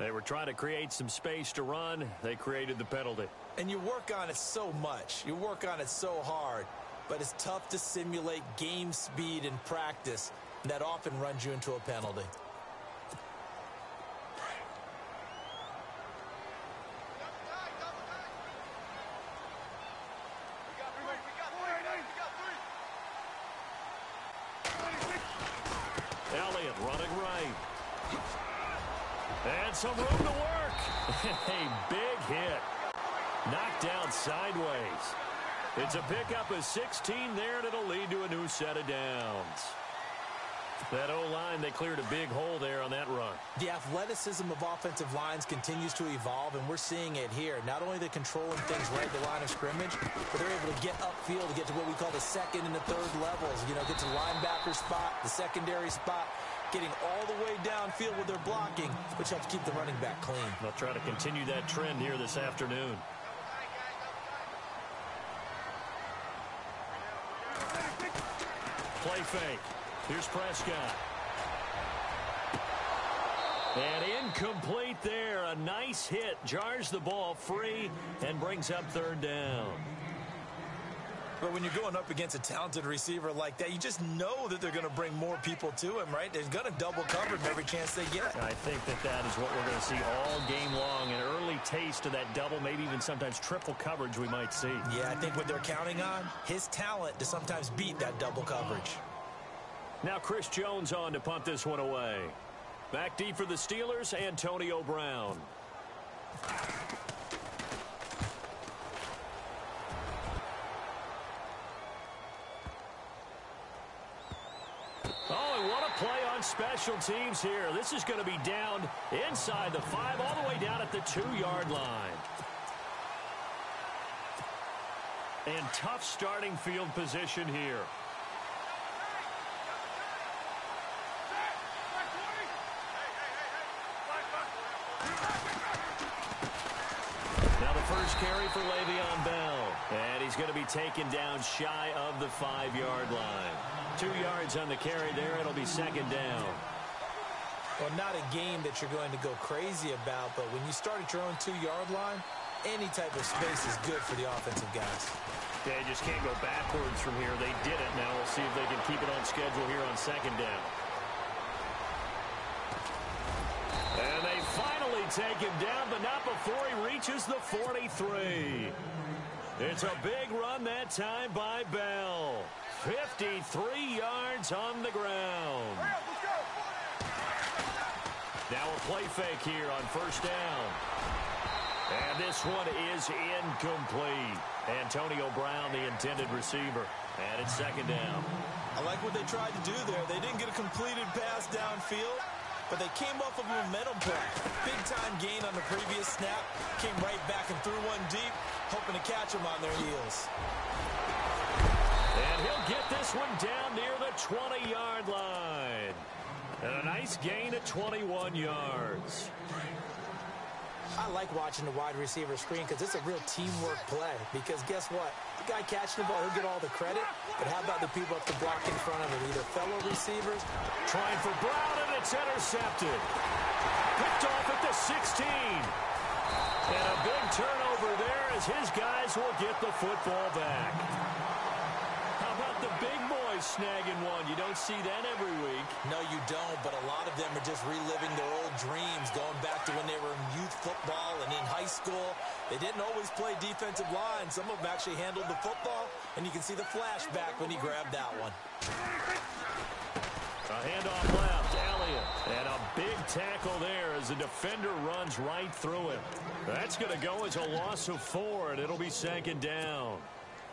They were trying to create some space to run. They created the penalty. And you work on it so much. You work on it so hard. But it's tough to simulate game speed in practice. And that often runs you into a penalty. Elliott running right. And some room to work. A big hit. Knocked down sideways. It's a pickup of 16 there, and it'll lead to a new set of downs. That O-line, they cleared a big hole there on that run. The athleticism of offensive lines continues to evolve, and we're seeing it here. Not only are they controlling things right at the line of scrimmage, but they're able to get upfield to get to what we call the second and the third levels. You know, get to the linebacker spot, the secondary spot, getting all the way downfield with their blocking, which helps keep the running back clean. They'll try to continue that trend here this afternoon. Play fake. Here's Prescott. And incomplete there. A nice hit. Jars the ball free and brings up third down. But when you're going up against a talented receiver like that, you just know that they're going to bring more people to him, right? They're going to double cover him every chance they get. I think that is what we're going to see all game long. An early taste of that double, maybe even sometimes triple coverage we might see. Yeah, I think what they're counting on, his talent to sometimes beat that double coverage. Now Chris Jones on to punt this one away. Back deep for the Steelers, Antonio Brown. Oh, and what a play on special teams here. This is going to be down inside the 5, all the way down at the 2-yard line. And tough starting field position here. First carry for Le'Veon Bell. And he's going to be taken down shy of the 5-yard line. 2 yards on the carry there. It'll be second down. Well, not a game that you're going to go crazy about, but when you start at your own 2-yard line, any type of space is good for the offensive guys. They just can't go backwards from here. They did it. Now we'll see if they can keep it on schedule here on second down. And they finally take him down, but not before he reaches the 43. It's a big run that time by Bell. 53 yards on the ground. Now a play fake here on first down. And this one is incomplete. Antonio Brown, the intended receiver. And it's second down. I like what they tried to do there. They didn't get a completed pass downfield, but they came off of a momentum play. Big-time gain on the previous snap. Came right back and threw one deep, hoping to catch them on their heels. And he'll get this one down near the 20-yard line. And a nice gain at 21 yards. I like watching the wide receiver screen because it's a real teamwork play. Because guess what? The guy catching the ball, he'll get all the credit. But how about the people up the block in front of him? Either fellow receivers. Trying for Brown, and it's intercepted. Picked off at the 16. And a big turnover there as his guys will get the football back. How about the big boys snagging one? You don't see that every week. No, you don't, but a lot of them are just reliving their old dreams, going back to when they were in youth football and in high school. They didn't always play defensive line. Some of them actually handled the football, and you can see the flashback when he grabbed that one. A handoff left, Elliott. And a big tackle there as the defender runs right through him. That's going to go as a loss of 4, and it'll be second down.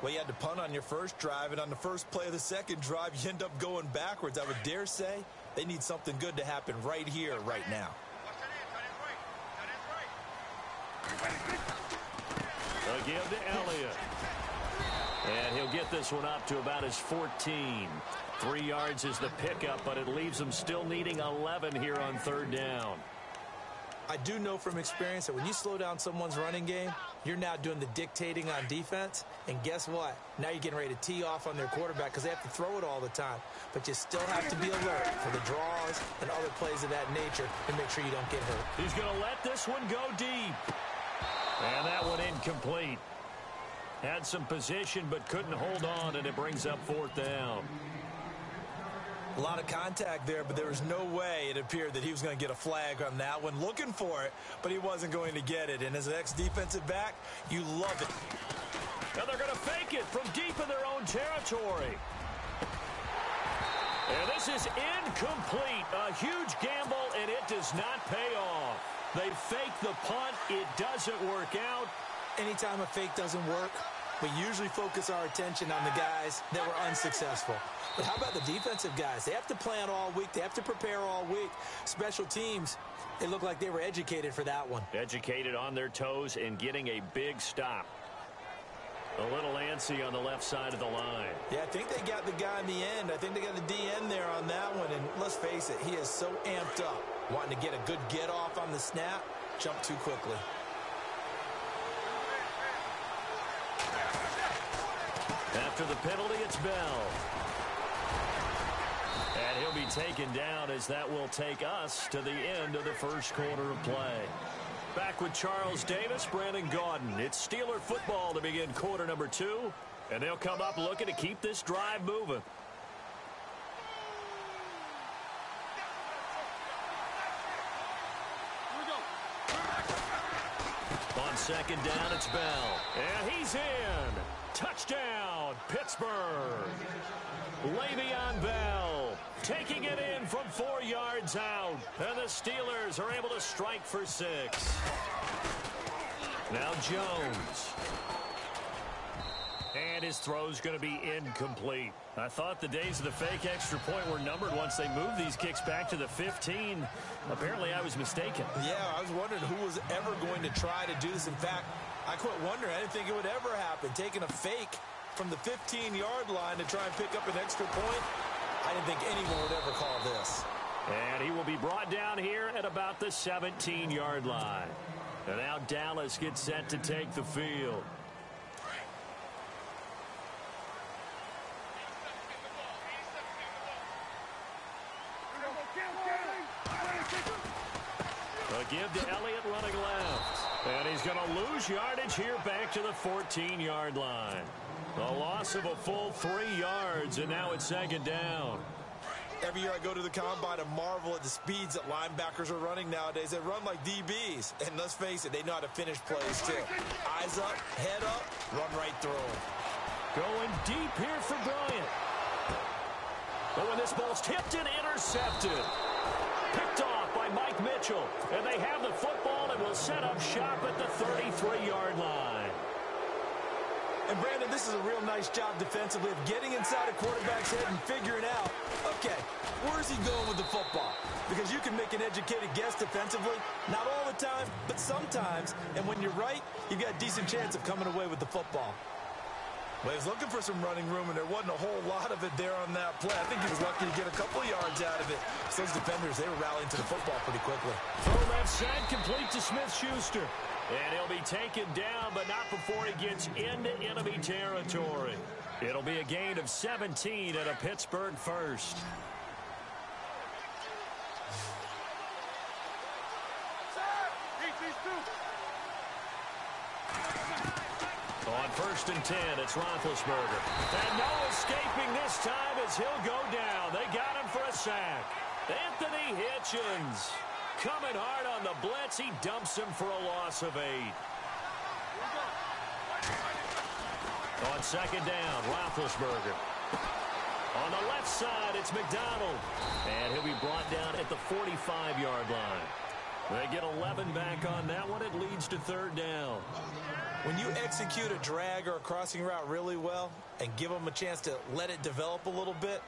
Well, you had to punt on your first drive, and on the first play of the second drive, you end up going backwards. I would dare say they need something good to happen right here, right now. A give to Elliott. And he'll get this one up to about his 14. 3 yards is the pickup, but it leaves them still needing 11 here on third down. I do know from experience that when you slow down someone's running game, you're now doing the dictating on defense. And guess what? Now you're getting ready to tee off on their quarterback because they have to throw it all the time. But you still have to be alert for the draws and other plays of that nature to make sure you don't get hurt. He's going to let this one go deep. And that one incomplete. Had some position but couldn't hold on, and it brings up 4th down. A lot of contact there, but there was no way it appeared that he was going to get a flag on that one. Looking for it, but he wasn't going to get it. And as an ex-defensive back, you love it. And they're going to fake it from deep in their own territory. And this is incomplete. A huge gamble, and it does not pay off. They fake the punt. It doesn't work out. Anytime a fake doesn't work, we usually focus our attention on the guys that were unsuccessful. But how about the defensive guys? They have to plan all week. They have to prepare all week. Special teams, they look like they were educated for that one. Educated on their toes and getting a big stop. A little antsy on the left side of the line. Yeah, I think they got the guy in the end. I think they got the DN there on that one. And let's face it, he is so amped up, wanting to get a good get off on the snap, jump too quickly. After the penalty, it's Bell. And he'll be taken down as that will take us to the end of the first quarter of play. Back with Charles Davis, Brandon Gaudin. It's Steeler football to begin quarter number 2. And they'll come up looking to keep this drive moving. On 2nd down, it's Bell. And he's in. Touchdown, Pittsburgh. Le'Veon Bell taking it in from 4 yards out. And the Steelers are able to strike for 6. Now Jones. And his throw's going to be incomplete. I thought the days of the fake extra point were numbered once they moved these kicks back to the 15. Apparently I was mistaken. Yeah, I was wondering who was ever going to try to do this. In fact, I quit wondering. I didn't think it would ever happen. Taking a fake from the 15-yard line to try and pick up an extra point, I didn't think anyone would ever call this. And he will be brought down here at about the 17-yard line. And now Dallas gets set to take the field. A give to Elliott running left. And he's going to lose yardage here back to the 14-yard line. A loss of a full 3 yards, and now it's 2nd down. Every year I go to the combine and marvel at the speeds that linebackers are running nowadays. They run like DBs. And let's face it, they know how to finish plays too. Eyes up, head up, run right through them. Going deep here for Bryant. But when this ball's tipped and intercepted. Picked off by Mike Mitchell. And they have the football and will set up shop at the 33-yard line. And, Brandon, this is a real nice job defensively of getting inside a quarterback's head and figuring out, okay, where's he going with the football? Because you can make an educated guess defensively, not all the time, but sometimes. And when you're right, you've got a decent chance of coming away with the football. Well, he was looking for some running room, and there wasn't a whole lot of it there on that play. I think he was lucky to get a couple of yards out of it. So those defenders, they were rallying to the football pretty quickly. Throw left side, complete to Smith-Schuster. And he'll be taken down, but not before he gets into enemy territory. It'll be a gain of 17 and a Pittsburgh first. On 1st and 10, it's Roethlisberger. And no escaping this time as he'll go down. They got him for a sack. Anthony Hitchens coming hard on the blitz. He dumps him for a loss of 8. On 2nd down, Roethlisberger. On the left side, it's McDonald. And he'll be brought down at the 45-yard line. They get 11 back on that one. It leads to 3rd down. When you execute a drag or a crossing route really well and give them a chance to let it develop a little bit,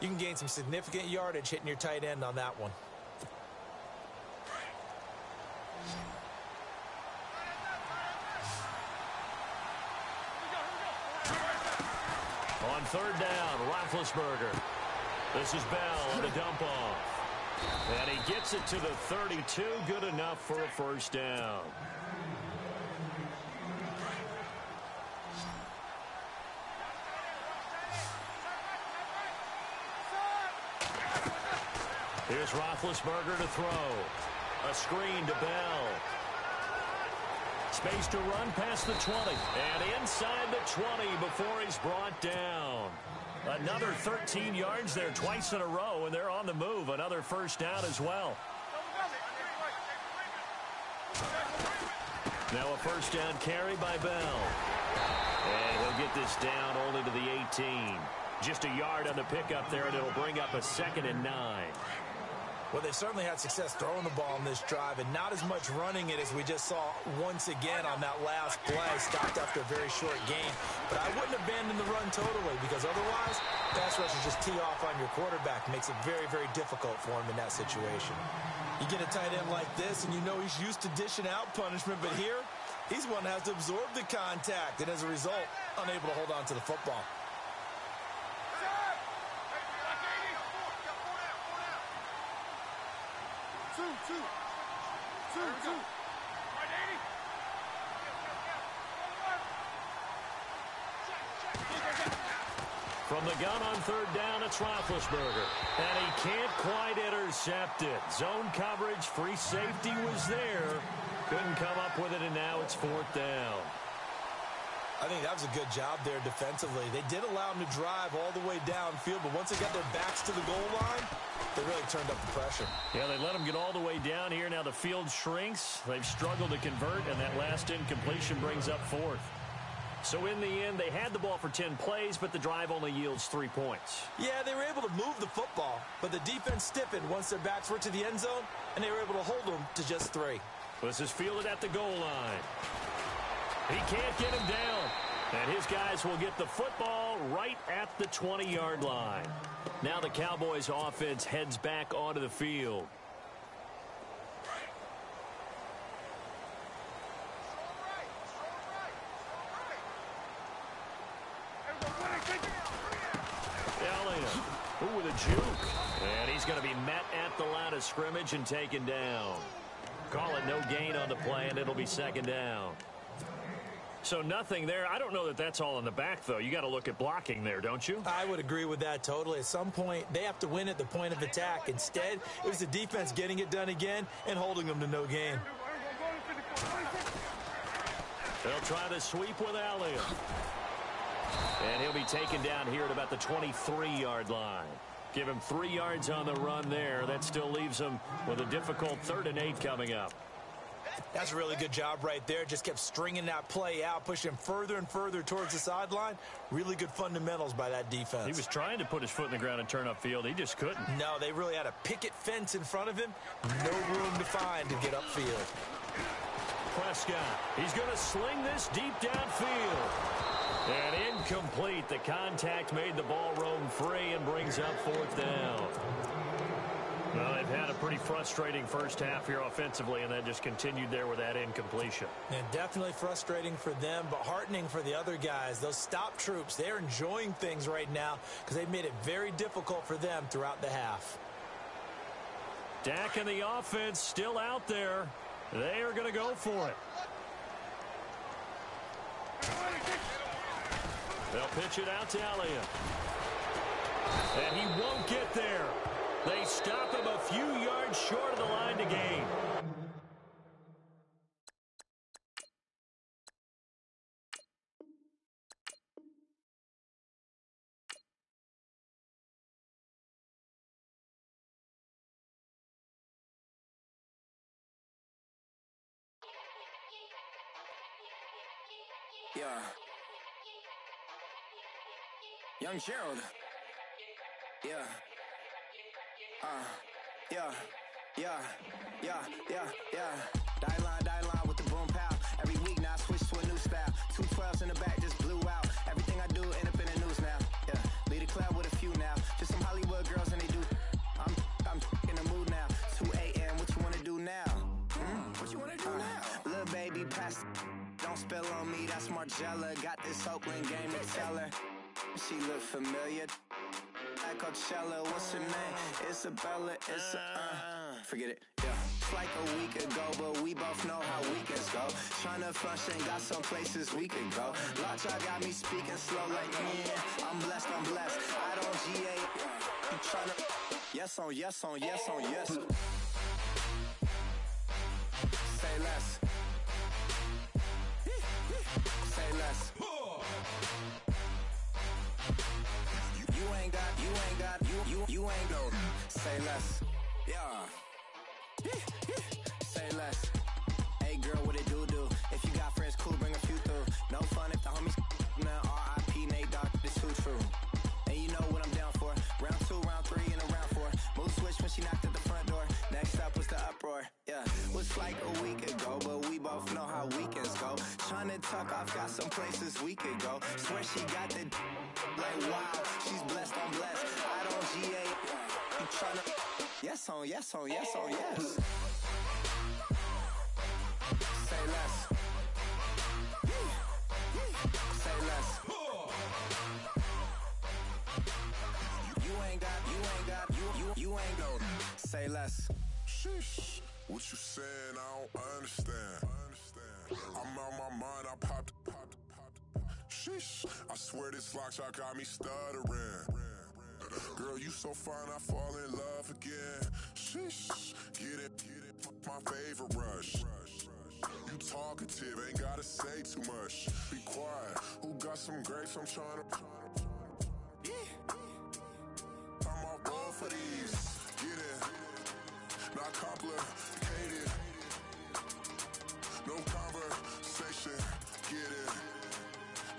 you can gain some significant yardage hitting your tight end on that one. On 3rd down, Roethlisberger. This is Bell on the dump off. And he gets it to the 32. Good enough for a first down. Here's Roethlisberger to throw. A screen to Bell. Space to run past the 20. And inside the 20 before he's brought down. Another 13 yards there twice in a row, and they're on the move. Another first down as well. Now a first down carry by Bell. And he'll get this down only to the 18. Just a yard on the pickup there, and it'll bring up a 2nd and 9. Well, they certainly had success throwing the ball on this drive and not as much running it as we just saw once again on that last play, stopped after a very short gain. But I wouldn't abandon the run totally because otherwise, pass rushers just tee off on your quarterback. Makes it very, very difficult for him in that situation. You get a tight end like this and you know he's used to dishing out punishment, but here, he's one that has to absorb the contact and as a result, unable to hold on to the football. From the gun on third down, it's Roethlisberger. And he can't quite intercept it. Zone coverage, free safety was there. Couldn't come up with it, and now it's 4th down. I think that was a good job there defensively. They did allow him to drive all the way downfield, but once they got their backs to the goal line, they really turned up the pressure. Yeah, they let him get all the way down here. Now the field shrinks. They've struggled to convert, and that last incompletion brings up 4th. So in the end, they had the ball for 10 plays, but the drive only yields 3 points. Yeah, they were able to move the football, but the defense stiffened once their backs were to the end zone, and they were able to hold them to just 3. This is fielded at the goal line. He can't get him down. And his guys will get the football right at the 20-yard line. Now the Cowboys offense heads back onto the field. Elliott, ooh, with a juke. And he's going to be met at the line of scrimmage and taken down. Call it no gain on the play, and it'll be 2nd down. So nothing there. I don't know that that's all in the back, though. You got to look at blocking there, don't you? I would agree with that totally. At some point, they have to win at the point of attack. Instead, it was the defense getting it done again and holding them to no gain. They'll try the sweep with Elliott. And he'll be taken down here at about the 23-yard line. Give him 3 yards on the run there. That still leaves him with a difficult 3rd and 8 coming up. That's a really good job right there. Just kept stringing that play out, pushing him further and further towards the sideline. Really good fundamentals by that defense. He was trying to put his foot in the ground and turn upfield. He just couldn't. No, they really had a picket fence in front of him. No room to find to get upfield. Prescott, he's going to sling this deep downfield. And incomplete. The contact made the ball roam free and brings up 4th down. Well, they've had a pretty frustrating first half here offensively, and that just continued there with that incompletion. And definitely frustrating for them, but heartening for the other guys. Those stop troops, they're enjoying things right now because they've made it very difficult for them throughout the half. Dak and the offense still out there. They are going to go for it. They'll pitch it out to Elliott. And he won't get there. They stop him a few yards short of the line to gain. Yeah. Young Gerald. Yeah. Die line with the boom pow. Every week now I switch to a new style. 212s in the back just blew out. Everything I do end up in the news now. Yeah, lead a club with a few now. Just some Hollywood girls and they do. I'm in the mood now. 2 a.m. What you wanna do now? What you wanna do now? Little baby, pass. Don't spill on me. That's Margella. Got this Oakland game to tell her. She look familiar. Like like Coachella. What's her name? Isabella. Forget it. Yeah. It's like a week ago, but we both know how weekends go. Tryna function, got some places we could go. Lockjaw got me speaking slow like, yeah, I'm blessed. I don't GA. You tryna... Yes on yes. Say less. Say less. You ain't got. Say less. Yeah. Say less. Hey girl, what it do? If you got friends, cool, bring a few through. No fun if the homies now. R.I.P. Nate Dogg, this too true. And you know what I'm down for. Round 2, round 3, and a round 4. Move switch when she knocked at the front door. Next up was the uproar. Yeah, was like a week ago, but we both know how weekends go. Tryna tuck off, got some places we could go. Swear she got the like wow, she's blessed. I don't GA. You tryna yes on yes. Say less. Say less. You ain't got. Say less. Sheesh. What you saying? I don't understand. I'm out my mind. I popped. Sheesh. I swear this lockjaw got me stuttering. Girl, you so fine, I fall in love again. Sheesh. Get it. My favorite rush. You talkative, ain't gotta say too much. Be quiet. Who got some grapes? I'm tryna. I'm all roll for these. Get it. Not complicated. No conversation. Get it.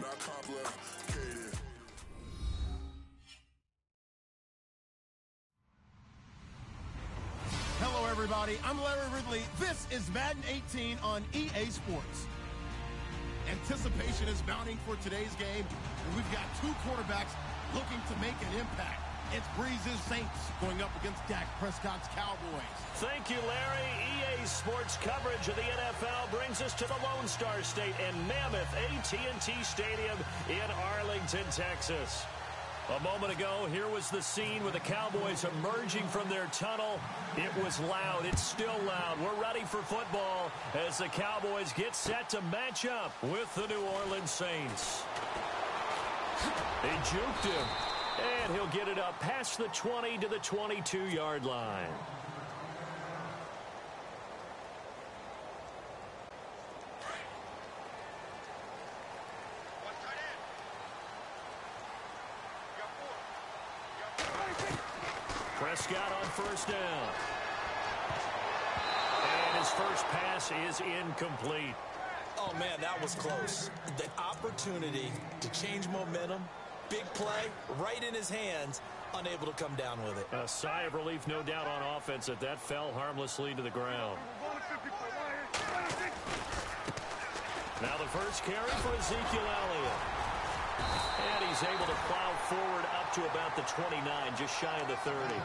Not complicated. Hello, everybody. I'm Larry Ridley. This is Madden 18 on EA Sports. Anticipation is mounting for today's game, and we've got two quarterbacks looking to make an impact. It's Breeze's Saints going up against Dak Prescott's Cowboys. Thank you, Larry. EA Sports coverage of the NFL brings us to the Lone Star State and Mammoth AT&T Stadium in Arlington, Texas. A moment ago, here was the scene with the Cowboys emerging from their tunnel. It was loud. It's still loud. We're ready for football as the Cowboys get set to match up with the New Orleans Saints. They juked him, and he'll get it up past the 20 to the 22-yard line. Prescott on first down. And his first pass is incomplete. Oh, man, that was close. The opportunity to change momentum, big play, right in his hands, unable to come down with it. A sigh of relief, no doubt, on offense that fell harmlessly to the ground. Now the first carry for Ezekiel Elliott. And he's able to plow forward up to about the 29, just shy of the 30.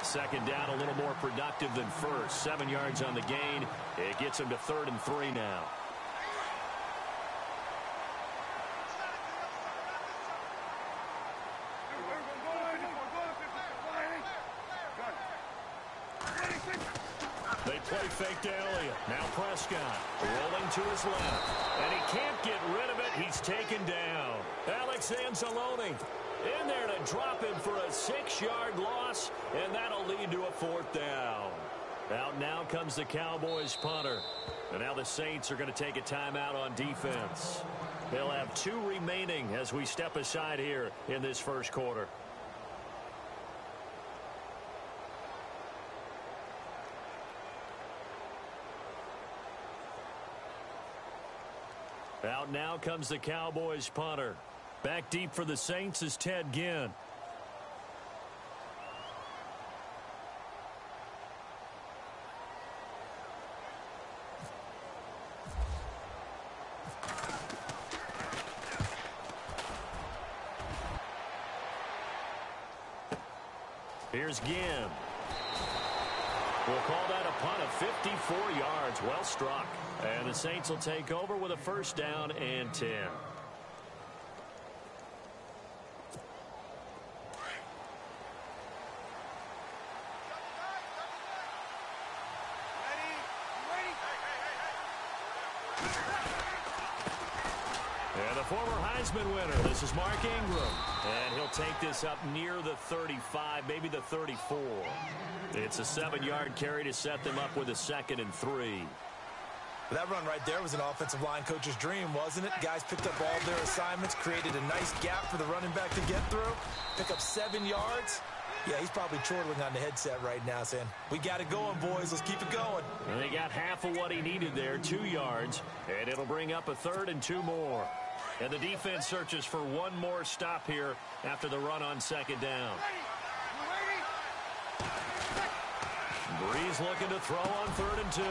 Second down, a little more productive than first. 7 yards on the gain. It gets him to 3rd and 3 now. They play fake to Elliott. Now Prescott rolling to his left. And he can't get rid of it. He's taken down. Alex Anzalone in there to drop him for a 6-yard loss. And that'll lead to a 4th down. Out now comes the Cowboys punter. And now the Saints are going to take a timeout on defense. They'll have 2 remaining as we step aside here in this first quarter. Out now comes the Cowboys punter. Back deep for the Saints is Ted Ginn. Here's Ginn. We'll call that a punt of 54 yards. Well struck. And the Saints will take over with a first down and 10. And the former Heisman winner, this is Mark Ingram. And he'll take this up near the 35, maybe the 34. It's a 7-yard carry to set them up with a 2nd and 3. That run right there was an offensive line coach's dream, wasn't it? Guys picked up all their assignments, created a nice gap for the running back to get through, pick up 7 yards. Yeah, he's probably chortling on the headset right now saying, we got it going, boys. Let's keep it going. And they got half of what he needed there, 2 yards, and it'll bring up a 3rd and 2 more. And the defense searches for one more stop here after the run on 2nd down. Breeze looking to throw on 3rd and 2.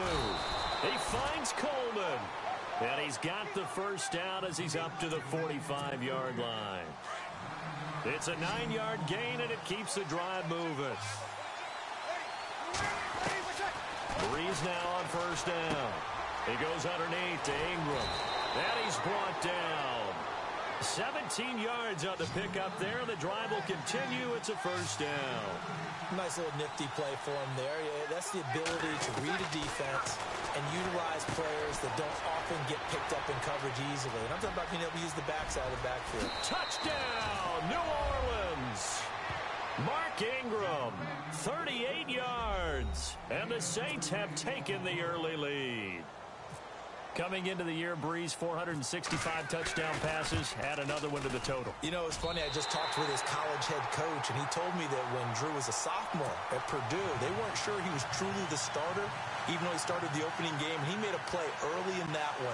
He finds Coleman. And he's got the first down as he's up to the 45-yard line. It's a 9-yard gain, and it keeps the drive moving. Breeze now on 1st down. He goes underneath to Ingram. And he's brought down. 17 yards on the pickup there. The drive will continue. It's a 1st down. Nice little nifty play for him there. Yeah, that's the ability to read a defense and utilize players that don't often get picked up in coverage easily. And I'm talking about being able to use the backside of the backfield. Touchdown, New Orleans. Mark Ingram, 38 yards. And the Saints have taken the early lead. Coming into the year, Breeze, 465 touchdown passes, add another one to the total. You know, it's funny, I just talked with his college head coach, and he told me that when Drew was a sophomore at Purdue, they weren't sure he was truly the starter, even though he started the opening game. And he made a play early in that one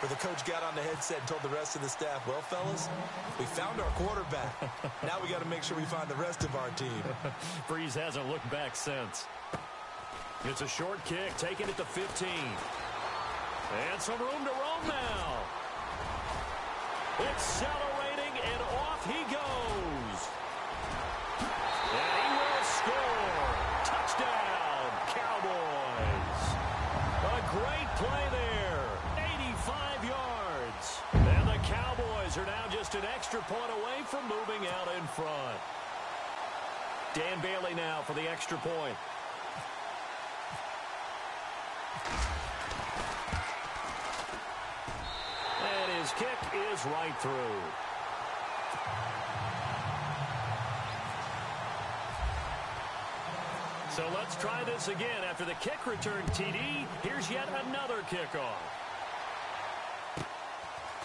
where the coach got on the headset and told the rest of the staff, well, fellas, we found our quarterback. Now we got to make sure we find the rest of our team. Breeze hasn't looked back since. It's a short kick, taking it to 15. And some room to roam now. Accelerating, and off he goes. And he will score. Touchdown, Cowboys. A great play there. 85 yards. And the Cowboys are now just an extra point away from moving out in front. Dan Bailey now for the extra point. His kick is right through. So let's try this again. After the kick return TD, here's yet another kickoff.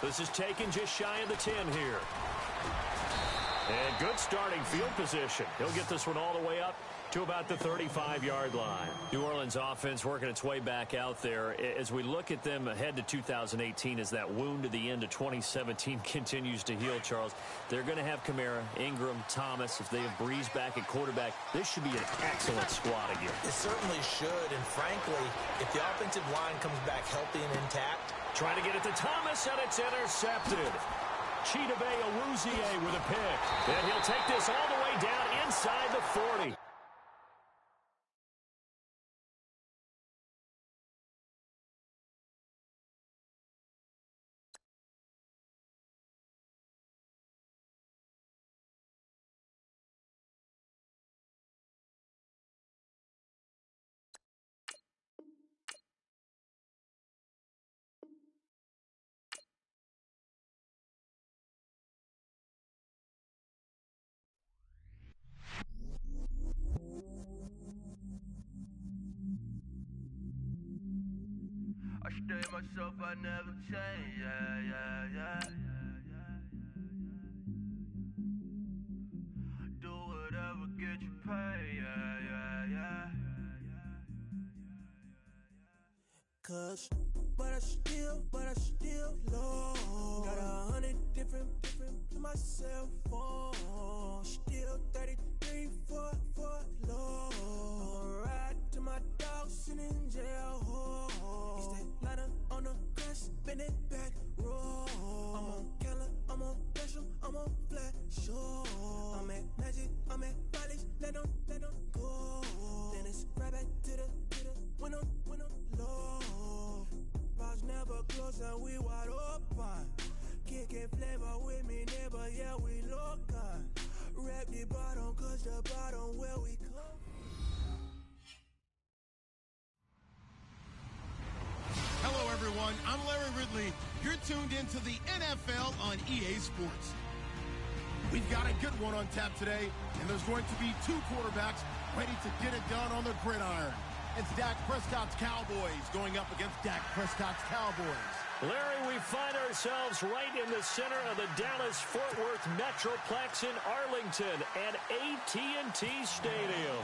This is taken just shy of the 10 here. And good starting field position. He'll get this one all the way up to about the 35-yard line. New Orleans offense working its way back out there. As we look at them ahead to 2018, as that wound at the end of 2017 continues to heal, Charles, they're going to have Kamara, Ingram, Thomas. If they have Breeze back at quarterback, this should be an excellent squad again. It certainly should, and frankly, if the offensive line comes back healthy and intact. Trying to get it to Thomas, and it's intercepted. Chidobe Awuzie with a pick. And he'll take this all the way down inside the 40. I stay myself, I never change, yeah. Do whatever, get you paid, yeah. Cause, but I still low. Got 100 different to my cell phone. Still 33 for low. I'ma ride to my dog sitting in jail. It's that liner on the grass, spin it back, roll. I'm on Keller, I'm on Bishop, I'm on Flat Show. I'm at Magic, I'm at Follies, let them go. Then it's right back to the window low. Bars never close and we wide open. Kicking flavor with me, neighbor, yeah, we local. Rap the bottom, cause the bottom where we come. Hello, everyone. everyone. I'm Larry Ridley. You're tuned into the NFL on EA Sports. We've got a good one on tap today, and there's going to be two quarterbacks ready to get it done on the gridiron. It's Dak Prescott's Cowboys going up against Dak Prescott's Cowboys. Larry, we find ourselves right in the center of the Dallas-Fort Worth Metroplex in Arlington at AT&T Stadium.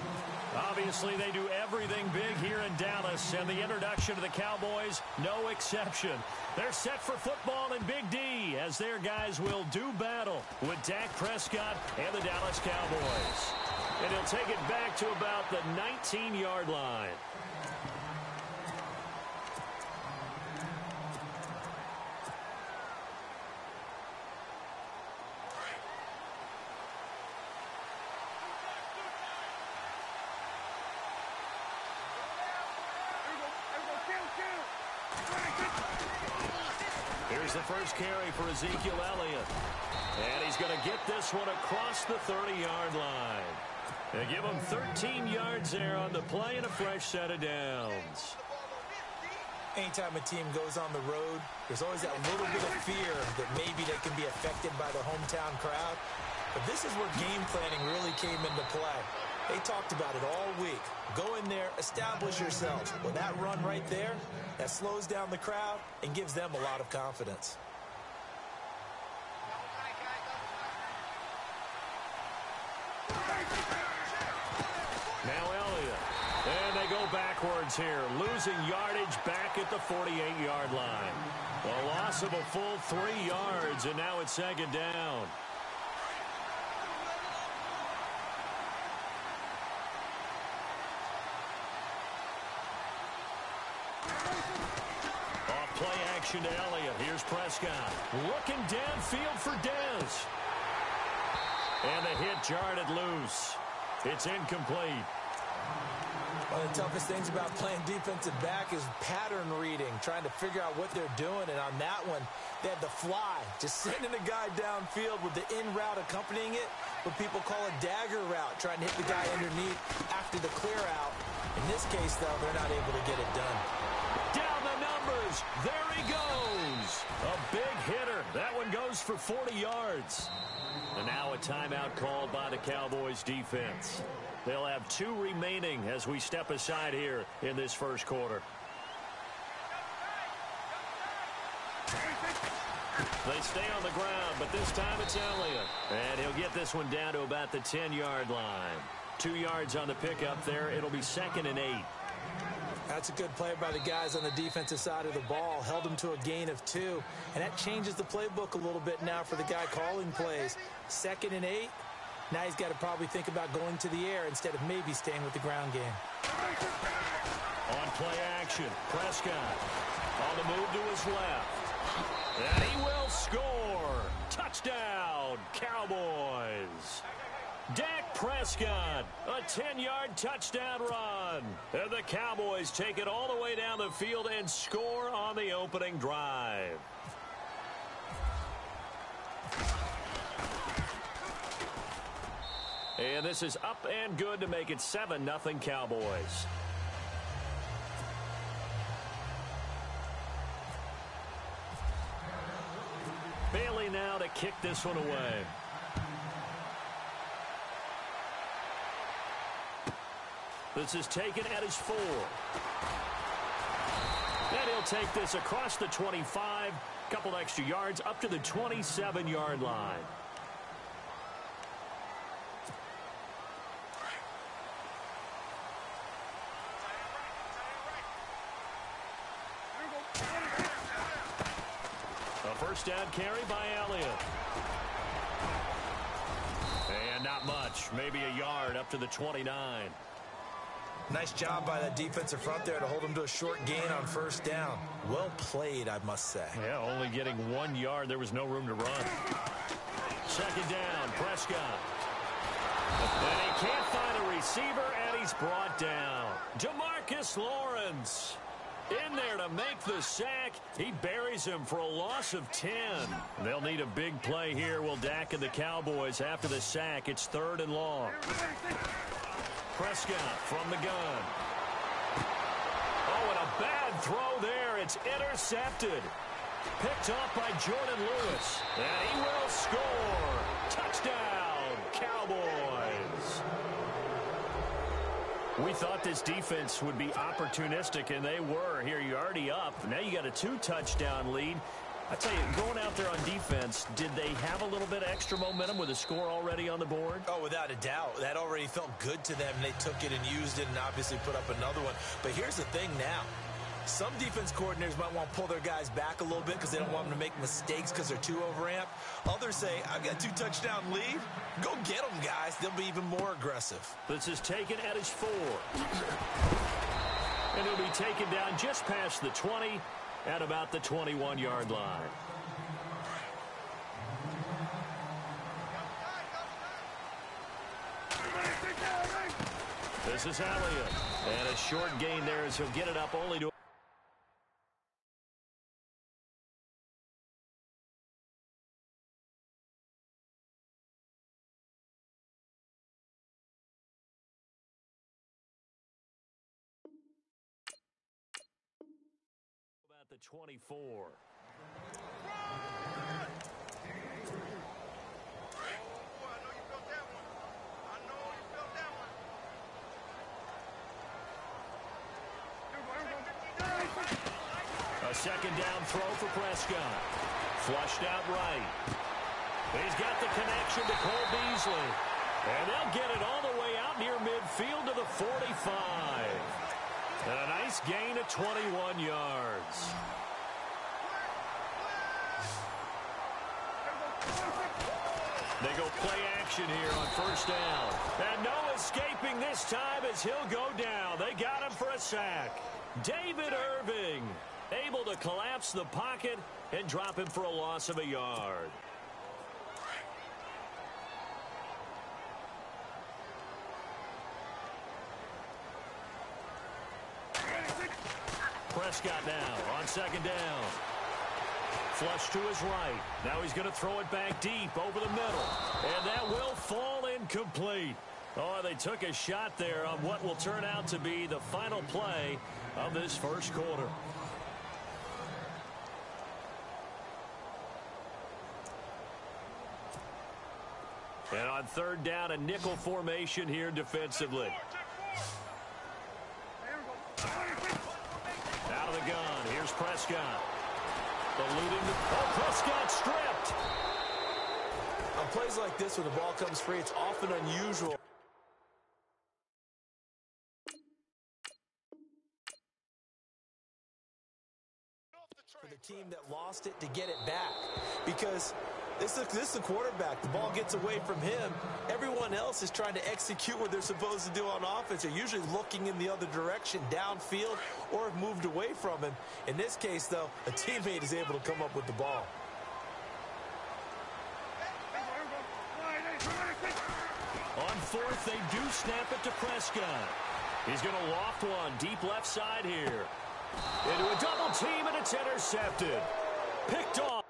Obviously, they do everything big here in Dallas, and the introduction to the Cowboys, no exception. They're set for football in Big D as their guys will do battle with Dak Prescott and the Dallas Cowboys. And he'll take it back to about the 19-yard line. Here's the first carry for Ezekiel Elliott. And he's going to get this one across the 30-yard line. They give him 13 yards there on the play and a fresh set of downs. Anytime a team goes on the road, there's always that little bit of fear that maybe they can be affected by the hometown crowd. But this is where game planning really came into play. They talked about it all week. Go in there, establish yourselves. With that run right there, that slows down the crowd and gives them a lot of confidence. Now Elliott. And they go backwards here, losing yardage back at the 48-yard line. A loss of a full 3 yards, and now it's second down. Play action to Elliott. Here's Prescott. Looking downfield for Dez. And the hit jarred it loose. It's incomplete. One of the toughest things about playing defensive back is pattern reading, trying to figure out what they're doing. And on that one, they had the fly, just sending a guy downfield with the in route accompanying it, what people call a dagger route, trying to hit the guy underneath after the clear out. In this case, though, they're not able to get it done. Down the numbers. There he goes. A big hitter. That one goes for 40 yards. And now a timeout called by the Cowboys defense. They'll have 2 remaining as we step aside here in this first quarter. They stay on the ground, but this time it's Elliott. And he'll get this one down to about the 10-yard line. 2 yards on the pickup there. It'll be 2nd and 8. That's a good play by the guys on the defensive side of the ball. Held them to a gain of 2. And that changes the playbook a little bit now for the guy calling plays. 2nd and 8. Now he's got to probably think about going to the air instead of maybe staying with the ground game. On play action, Prescott on the move to his left. And he will score. Touchdown, Cowboys. Dak Prescott, a 10-yard touchdown run. And the Cowboys take it all the way down the field and score on the opening drive. And this is up and good to make it 7-0 Cowboys. Bailey now to kick this one away. This is taken at his 4. And he'll take this across the 25, couple extra yards up to the 27-yard line. A first down carry by Elliott. And not much, maybe a yard up to the 29. Nice job by that defensive front there to hold him to a short gain on first down. Well played, I must say. Yeah, only getting 1 yard. There was no room to run. Second down, Prescott. And he can't find a receiver, and he's brought down. DeMarcus Lawrence in there to make the sack. He buries him for a loss of 10. They'll need a big play here, will Dak and the Cowboys after the sack. It's 3rd and long. Prescott from the gun. Oh, and a bad throw there it's intercepted. Picked off by Jordan Lewis. And he will score. Touchdown, Cowboys. We thought this defense would be opportunistic, and they were. Here, you're already up. Now you got a 2-touchdown lead. I tell you, going out there on defense, did they have a little bit of extra momentum with a score already on the board? Oh, without a doubt. That already felt good to them. They took it and used it and obviously put up another one. But here's the thing now. Some defense coordinators might want to pull their guys back a little bit because they don't want them to make mistakes because they're too overamped. Others say, I've got a 2-touchdown lead. Go get them, guys. They'll be even more aggressive. This is taken at his 4. And he'll be taken down just past the 20 at about the 21-yard line. This is Elliott. And a short gain there as he'll get it up only to... about the 24. A second down throw for Prescott. Flushed out right. He's got the connection to Cole Beasley. And they'll get it all the way out near midfield to the 45. And a nice gain of 21 yards. They go play action here on first down. And no escaping this time as he'll go down. They got him for a sack. David Irving able to collapse the pocket and drop him for a loss of a yard. Prescott now on second down. Flush to his right. Now he's going to throw it back deep over the middle. And that will fall incomplete. Oh, they took a shot there on what will turn out to be the final play of this first quarter. And on third down, a nickel formation here defensively. Out of the gun. Here's Prescott. Eluding the... Oh, Prescott stripped. On plays like this where the ball comes free, it's often unusual for the team that lost it to get it back. Because this is the quarterback. The ball gets away from him. Everyone else is trying to execute what they're supposed to do on offense. They're usually looking in the other direction, downfield, or have moved away from him. In this case, though, a teammate is able to come up with the ball. On fourth, they do snap it to Prescott. He's going to loft one deep left side here. Into a double team, and it's intercepted. Picked off.